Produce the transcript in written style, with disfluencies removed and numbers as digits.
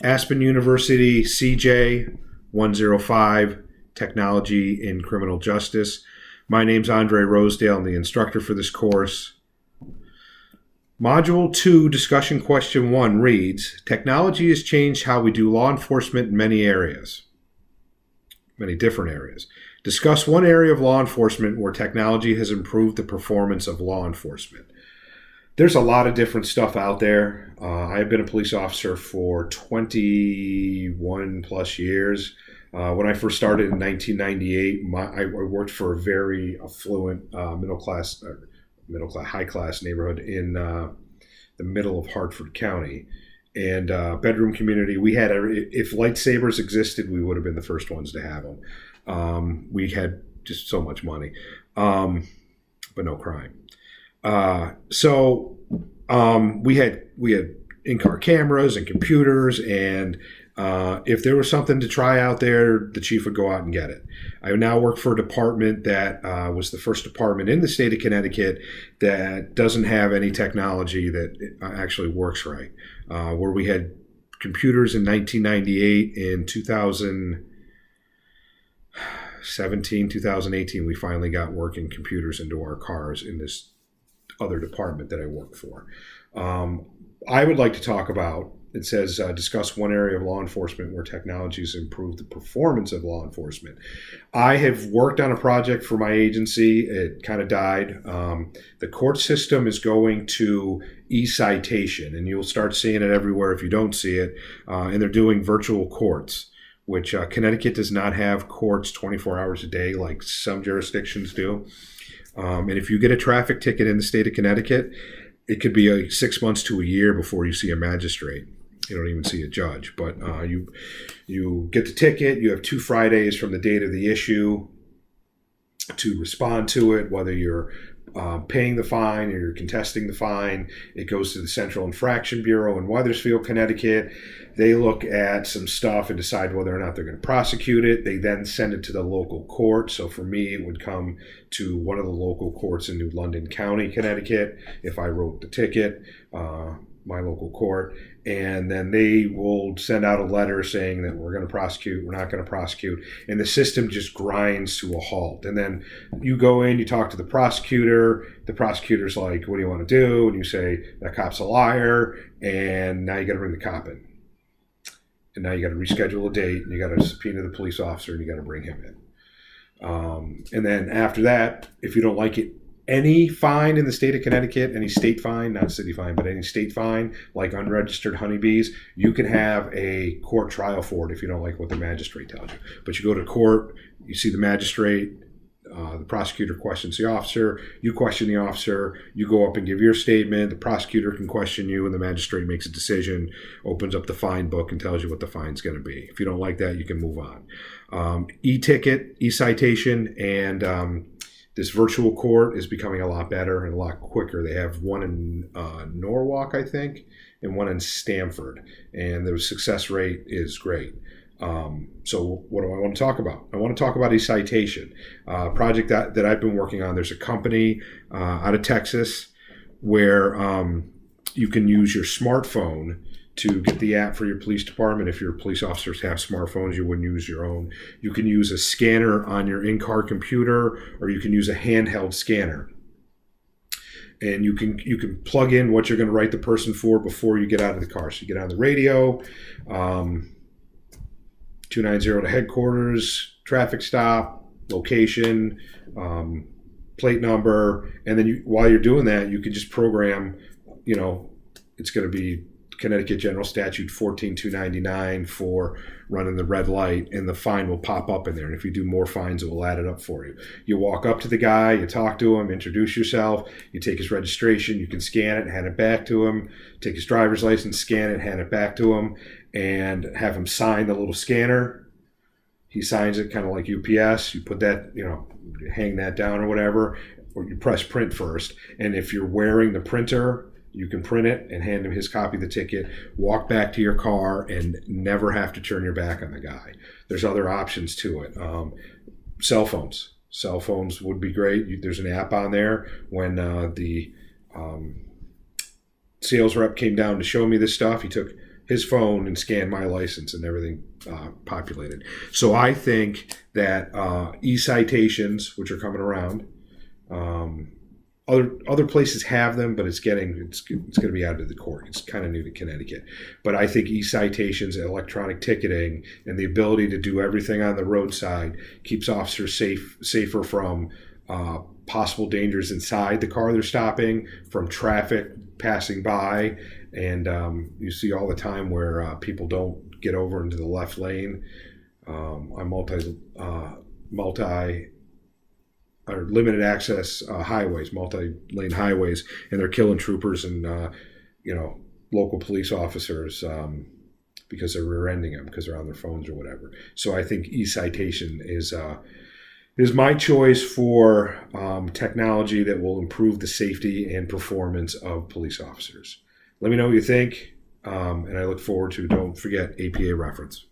Aspen University, CJ105, Technology in Criminal Justice. My name's Andre Rosedale. I'm the instructor for this course. Module 2, discussion question 1 reads, technology has changed how we do law enforcement in many different areas. Discuss one area of law enforcement where technology has improved the performance of law enforcement. There's a lot of different stuff out there. I have been a police officer for 21 plus years. When I first started in 1998, I worked for a very affluent high-class neighborhood in the middle of Hartford County. And bedroom community, we had, if lightsabers existed, we would have been the first ones to have them. We had just so much money, but no crime. We had in-car cameras and computers, and if there was something to try out there, the chief would go out and get it. I now work for a department that was the first department in the state of Connecticut that doesn't have any technology that actually works right. Where we had computers in 1998, in 2017, 2018, we finally got working computers into our cars in this other department that I work for. I would like to talk about, it says, discuss one area of law enforcement where technology has improved the performance of law enforcement. I have worked on a project for my agency. It kind of died. The court system is going to Ecitation, and you'll start seeing it everywhere if you don't see it. And they're doing virtual courts, which Connecticut does not have courts 24 hours a day like some jurisdictions do. And if you get a traffic ticket in the state of Connecticut, it could be 6 months to a year before you see a magistrate. You don't even see a judge. But you get the ticket. You have 2 Fridays from the date of the issue to respond to it, whether you're paying the fine or you're contesting the fine. It goes to the Central Infraction Bureau in Wethersfield, Connecticut. They look at some stuff and decide whether or not they're going to prosecute it. They then send it to the local court. So for me, it would come to one of the local courts in New London County, Connecticut, if I wrote the ticket, my local court. And then they will send out a letter saying that we're going to prosecute, we're not going to prosecute. And the system just grinds to a halt. And then you go in, you talk to the prosecutor. The prosecutor's like, what do you want to do? And you say, that cop's a liar. And now you got to bring the cop in. And now you got to reschedule a date, and you got to subpoena the police officer, and you got to bring him in. And then after that, if you don't like it, any fine in the state of Connecticut, any state fine, not city fine, but any state fine, like unregistered honeybees, you can have a court trial for it if you don't like what the magistrate tells you. But you go to court, you see the magistrate, the prosecutor questions the officer, you question the officer, you go up and give your statement, the prosecutor can question you, and the magistrate makes a decision, opens up the fine book, and tells you what the fine's going to be. If you don't like that, you can move on. E-ticket, e-citation, and this virtual court is becoming a lot better and a lot quicker. They have one in Norwalk, I think, and one in Stamford, and the success rate is great. So what do I want to talk about? I want to talk about Ecitation, a project that I've been working on. There's a company out of Texas where you can use your smartphone to get the app for your police department. If your police officers have smartphones, you wouldn't use your own. You can use a scanner on your in-car computer, or you can use a handheld scanner. And you can plug in what you're going to write the person for before you get out of the car. So you get on the radio, 290 to headquarters, traffic stop, location, plate number, and then while you're doing that, you can just program, it's going to be Connecticut General Statute 14299 for running the red light, and the fine will pop up in there. And if you do more fines, it will add it up for you. You walk up to the guy, you talk to him, introduce yourself, you take his registration, you can scan it and hand it back to him, take his driver's license, scan it, hand it back to him, and have him sign the little scanner. He signs it kind of like UPS. You put that, hang that down or whatever, or you press print first. And if you're wearing the printer, you can print it and hand him his copy of the ticket, walk back to your car, and never have to turn your back on the guy. There's other options to it. Cell phones. Cell phones would be great. There's an app on there. When the sales rep came down to show me this stuff, he took his phone and scan my license and everything populated. So I think that Ecitations, which are coming around, other places have them, but it's going to be out of the court. It's kind of new to Connecticut, but I think Ecitations, electronic ticketing, and the ability to do everything on the roadside keeps officers safer from possible dangers inside the car they're stopping, from traffic passing by, and you see all the time where people don't get over into the left lane on multi or limited access highways, multi-lane highways, and they're killing troopers and local police officers because they're rear-ending them because they're on their phones or whatever. So I think e-citation is my choice for technology that will improve the safety and performance of police officers. Let me know what you think, and I look forward to. Don't forget APA reference.